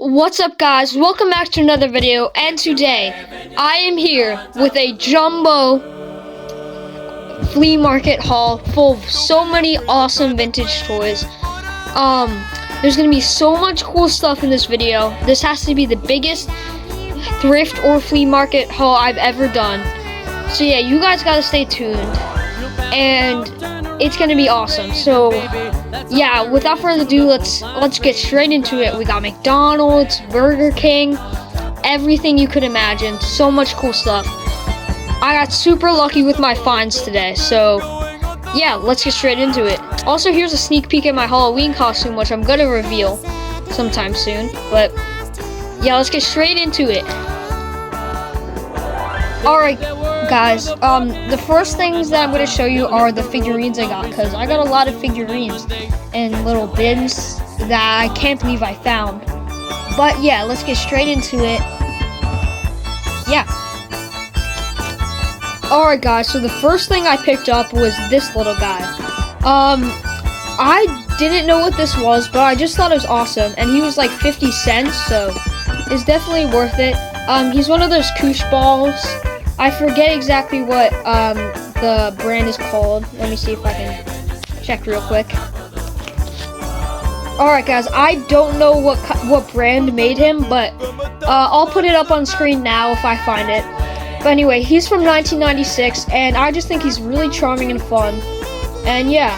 What's up, guys? Welcome back to another video, and today I am here with a jumbo flea market haul full of so many awesome vintage toys. There's gonna be so much cool stuff in this video. This has to be the biggest thrift or flea market haul I've ever done. So yeah, you guys gotta stay tuned, and it's gonna be awesome. So yeah, without further ado, let's get straight into it. We got McDonald's, Burger King, everything you could imagine. So much cool stuff. I got super lucky with my finds today, so yeah, let's get straight into it. Also, here's a sneak peek at my Halloween costume, which I'm gonna reveal sometime soon. But yeah, let's get straight into it. Alright guys, the first things that I'm going to show you are the figurines I got, because I got a lot of figurines in little bins that I can't believe I found. But yeah, let's get straight into it. Yeah. Alright guys, so the first thing I picked up was this little guy. I didn't know what this was, but I just thought it was awesome, and he was like 50 cents, so it's definitely worth it. He's one of those koosh balls. I forget exactly what the brand is called. Let me see if I can check real quick. Alright guys, I don't know what brand made him, but I'll put it up on screen now if I find it. But anyway, he's from 1996, and I just think he's really charming and fun. And yeah,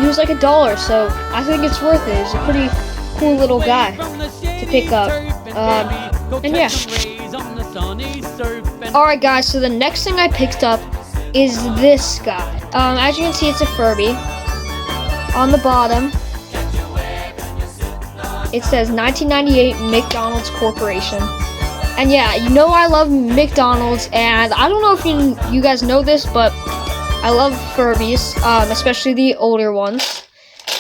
he was like $1, so I think it's worth it. He's a pretty cool little guy to pick up. And yeah. Alright guys, so the next thing I picked up is this guy. As you can see, it's a Furby. On the bottom, it says 1998 McDonald's Corporation. And yeah, you know I love McDonald's, and I don't know if you guys know this, but I love Furbies, especially the older ones.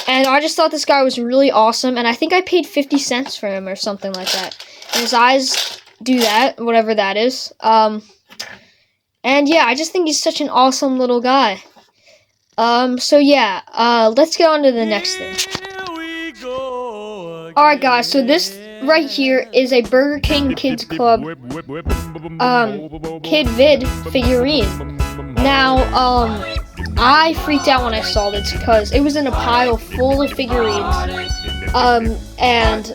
And I just thought this guy was really awesome, and I think I paid 50 cents for him or something like that. And his eyes do that, whatever that is. And yeah, I just think he's such an awesome little guy. So yeah, let's get on to the next thing. Alright guys, so this right here is a Burger King Kids Club Kid Vid figurine. Now, I freaked out when I saw this because it was in a pile full of figurines. And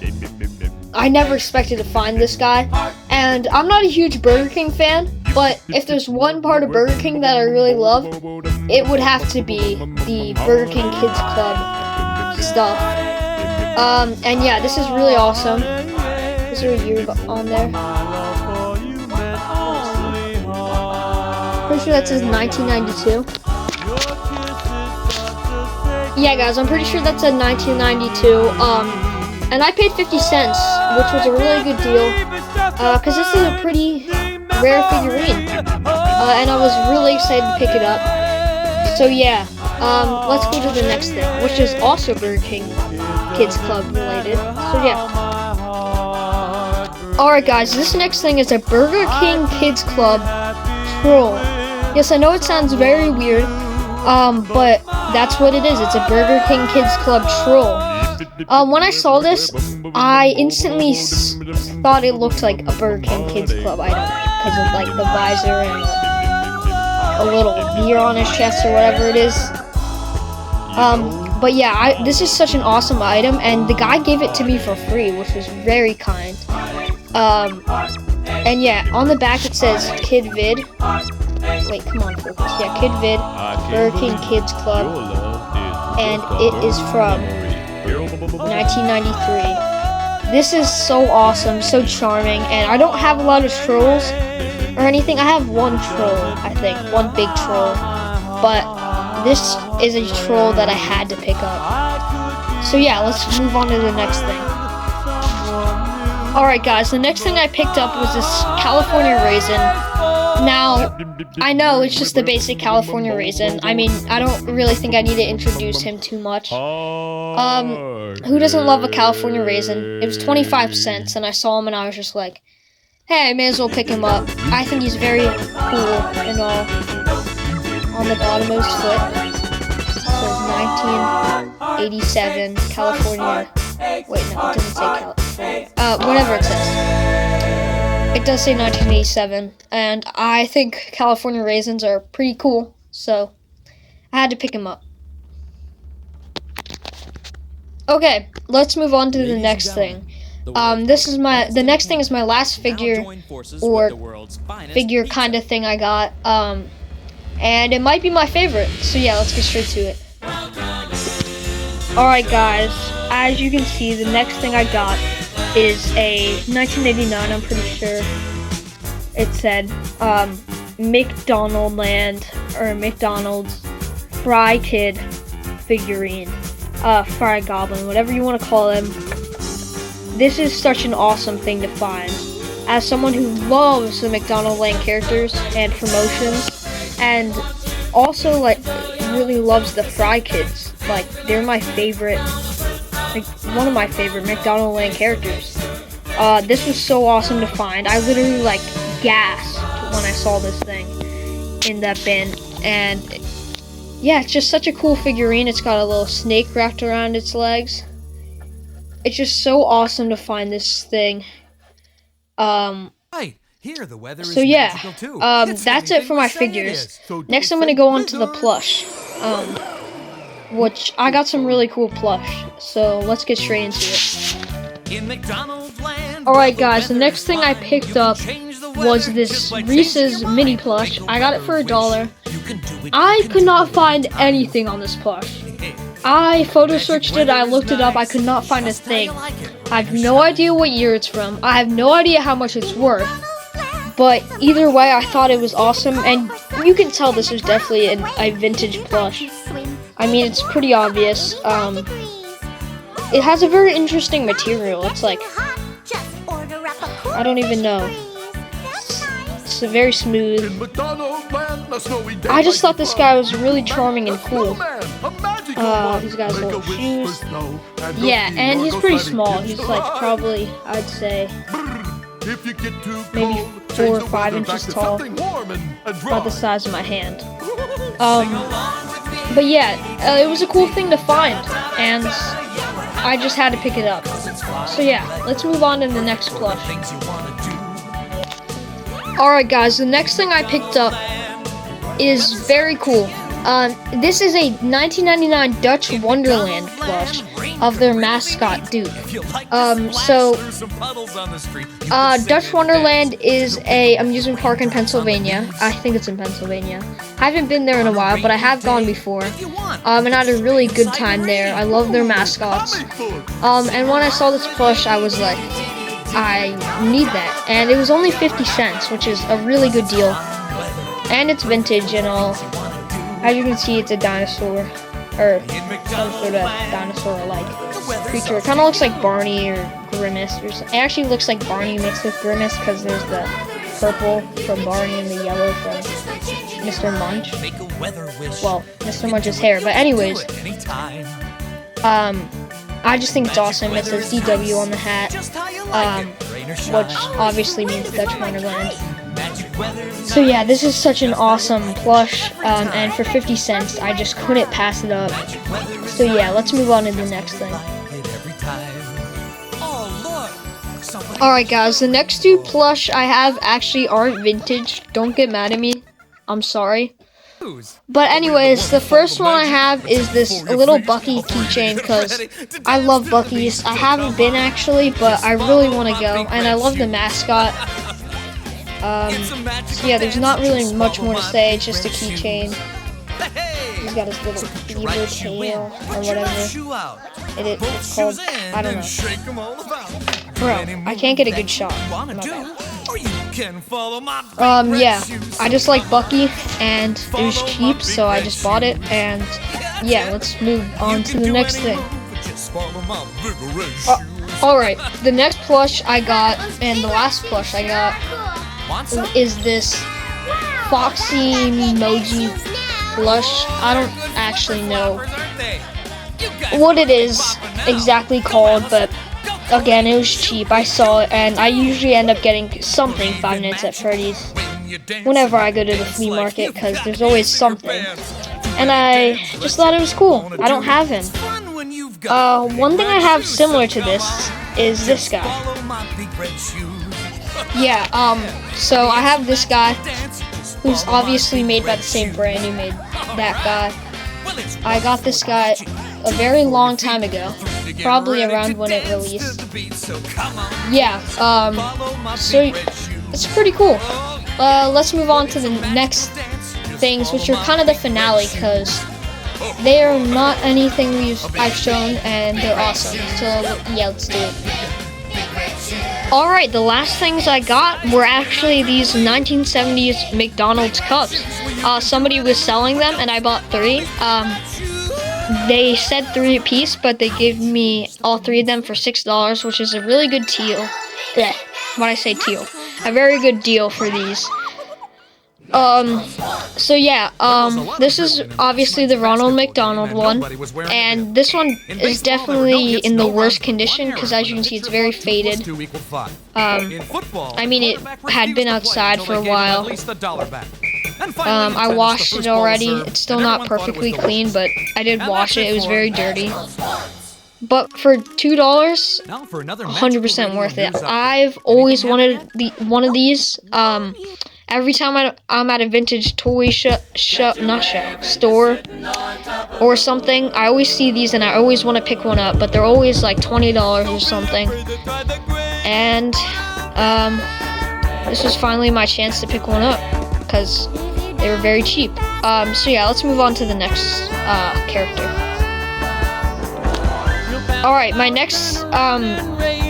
I never expected to find this guy, and I'm not a huge Burger King fan, but if there's one part of Burger King that I really love, it would have to be the Burger King Kids Club stuff. And yeah, this is really awesome. Is there a year on there? Pretty sure that says 1992. Yeah guys, I'm pretty sure that said 1992. And I paid 50 cents, which was a really good deal, because this is a pretty rare figurine, and I was really excited to pick it up. So yeah, let's go to the next thing, which is also Burger King Kids Club related. So yeah. Alright guys, this next thing is a Burger King Kids Club troll. Yes, I know it sounds very weird, but that's what it is. It's a Burger King Kids Club troll. When I saw this, I instantly thought it looked like a Burger King Kids Club item because of like the visor and a little beer on his chest or whatever it is. But yeah, this is such an awesome item, and the guy gave it to me for free, which was very kind. And yeah, on the back it says Kid Vid. Wait, come on, focus. Yeah, Kid Vid, Burger King Kids Club, and it is from 1993. This is so awesome, so charming, and I don't have a lot of trolls or anything. I have one troll, I think, one big troll, but this is a troll that I had to pick up. So yeah, let's move on to the next thing. Alright guys, the next thing I picked up was this California raisin. Now, I know it's just the basic California raisin. I mean, I don't really think I need to introduce him too much. Who doesn't love a California raisin? It was 25 cents, and I saw him and I was just like, hey, I may as well pick him up. I think he's very cool and all. On the bottom of his foot, it says 1987 California. Wait, no, it doesn't say California. whatever it says. It does say 1987, and I think California raisins are pretty cool, so I had to pick them up. Okay, let's move on to the next thing. The next thing is my last figure, or figure kind of thing I got, and it might be my favorite, so yeah, let's get straight to it. Alright guys, as you can see, the next thing I got is a 1989, I'm pretty sure it said, McDonald's Fry Kid figurine. Fry Goblin, whatever you want to call him. This is such an awesome thing to find. As someone who loves the McDonald's Land characters and promotions, and also like really loves the Fry Kids. Like, they're my favorite, like one of my favorite McDonald's Land characters. This was so awesome to find. I literally like gasped when I saw this thing in that bin, and yeah, it's just such a cool figurine. It's got a little snake wrapped around its legs. It's just so awesome to find this thing. Here the weather so yeah, that's it for my figures. Next I'm gonna go on to the plush, which I got some really cool plush. So let's get straight into it. Alright guys, the next thing I picked up was this Reese's mini plush. I got it for $1. I could not find anything on this plush. I photo searched it, I looked it up, I could not find a thing. I have no idea what year it's from, I have no idea how much it's worth, but either way I thought it was awesome, and you can tell this is definitely a vintage plush. I mean, it's pretty obvious. It has a very interesting material. It's like, I don't even know. It's very smooth. I just thought this guy was really charming and cool. He's got his little shoes. Yeah, and he's pretty small. He's like probably, I'd say, maybe 4 or 5 inches tall. About the size of my hand. But yeah, it was a cool thing to find, and I just had to pick it up. So yeah, let's move on to the next plush. Alright guys, the next thing I picked up is very cool. This is a 1999 Dutch Wonderland plush of their mascot, Duke. Dutch Wonderland is a amusement park in Pennsylvania. I think it's in Pennsylvania. I haven't been there in a while, but I have gone before. And I had a really good time there. I love their mascots. And when I saw this plush, I was like, I need that. And it was only 50 cents, which is a really good deal. And it's vintage and all. As you can see, it's a dinosaur, or some sort of dinosaur-like creature. It kind of looks like Barney or Grimace. It actually looks like Barney mixed with Grimace, because there's the purple from Barney and the yellow from Mr. Munch. Well, Mr. Munch's hair. But anyways, I just think it's awesome. It says DW on the hat, which obviously means Dutch Wonderland. So yeah, this is such an awesome plush, and for 50 cents, I just couldn't pass it up. So yeah, let's move on to the next thing. Alright guys, the next 2 plush I have actually aren't vintage. Don't get mad at me. I'm sorry. But anyways, the first one I have is this little Bucky keychain, because I love Bucky's. I haven't been actually, but I really want to go, and I love the mascot. So yeah, there's not really much more to say, it's just a keychain. He's got his little beaver tail, or whatever it's called, I don't know. Bro, I can't get a good shot. Yeah, I just like Bucky, and it was cheap, so I just bought it, and yeah, let's move on to the next thing. Alright, the next plush I got, and the last plush I got, is this Foxy Emoji plush. I don't actually know what it is exactly called, but again, it was cheap. I saw it, and I usually end up getting something 5 Nights at Freddy's whenever I go to the flea market, because there's always something. And I just thought it was cool. I don't have him. One thing I have similar to this is this guy. Yeah, so I have this guy who's obviously made by the same brand who made that guy. I got this guy a very long time ago, probably around when it released. Yeah, so it's pretty cool. Let's move on to the next things, which are kind of the finale, because they are not anything I've shown, and they're awesome. So yeah, let's do it. Alright, the last things I got were actually these 1970s McDonald's cups. Somebody was selling them, and I bought 3. They said 3 a piece, but they gave me all 3 of them for $6, which is a really good deal. Blech, why'd I say teal? A very good deal for these. So yeah, this is obviously the Ronald McDonald one, and this one is definitely in the worst condition, because as you can see, it's very faded. I mean, it had been outside for a while. I washed it already. It's still not perfectly clean, but I did wash it. It was very dirty. But for $2, 100% worth it. I've always wanted one of these. Every time I'm at a vintage toy store or something, I always see these and I always want to pick one up, but they're always like $20 or something. And this was finally my chance to pick one up, because they were very cheap. So yeah, let's move on to the next character. Alright, my next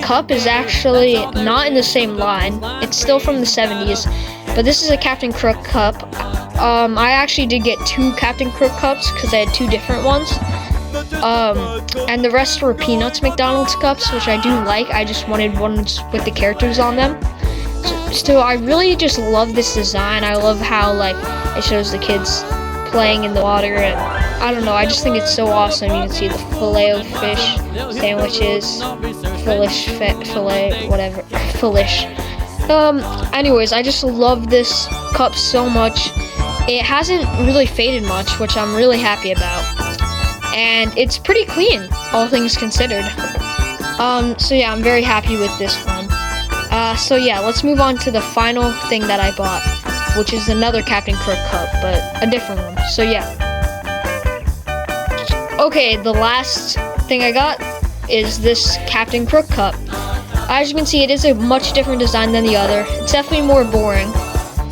cup is actually not in the same line. It's still from the 70s, but this is a Captain Crook cup. I actually did get 2 Captain Crook cups, because I had 2 different ones. And the rest were Peanuts McDonald's cups, which I do like. I just wanted ones with the characters on them. So I really just love this design. I love how, like, it shows the kids playing in the water, and I don't know, I just think it's so awesome. You can see the filet of fish sandwiches, filet, whatever, filish. Anyways, I just love this cup so much. It hasn't really faded much, which I'm really happy about, and it's pretty clean, all things considered. So yeah, I'm very happy with this one. So yeah, let's move on to the final thing that I bought, which is another Captain Crook cup, but a different one. So yeah. Okay, the last thing I got is this Captain Crook cup. As you can see, it is a much different design than the other. It's definitely more boring,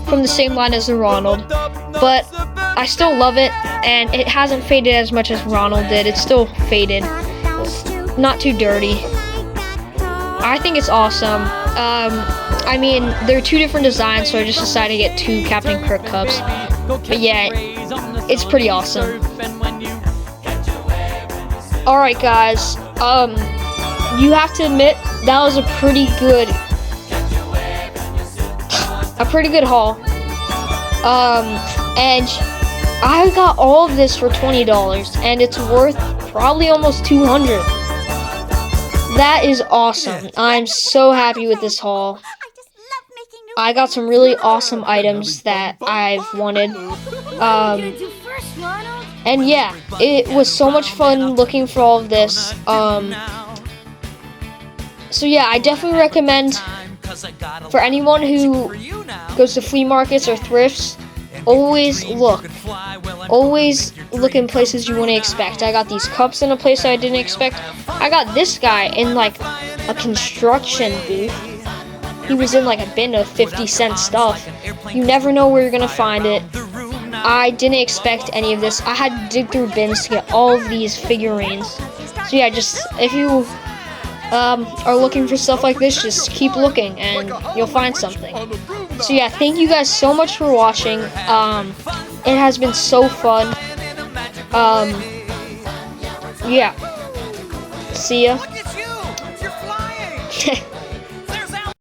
from the same line as the Ronald, but I still love it, and it hasn't faded as much as Ronald did. It's still faded. It's not too dirty. I think it's awesome. I mean, there are 2 different designs, so I just decided to get 2 Captain Crook cups. But yeah, it's pretty awesome. Alright guys, you have to admit, that was a pretty good haul. And I got all of this for $20, and it's worth probably almost $200. That is awesome. I'm so happy with this haul. I got some really awesome items that I've wanted. And yeah, it was so much fun looking for all of this. So yeah, I definitely recommend for anyone who goes to flea markets or thrifts, always look in places you wouldn't expect. I got these cups in a place I didn't expect. I got this guy in like a construction booth. He was in like a bin of 50-cent stuff. You never know where you're gonna find it. I didn't expect any of this. I had to dig through bins to get all of these figurines. So yeah, just if you are looking for stuff like this, just keep looking and you'll find something. So yeah, thank you guys so much for watching. It has been so fun. Yeah. See ya.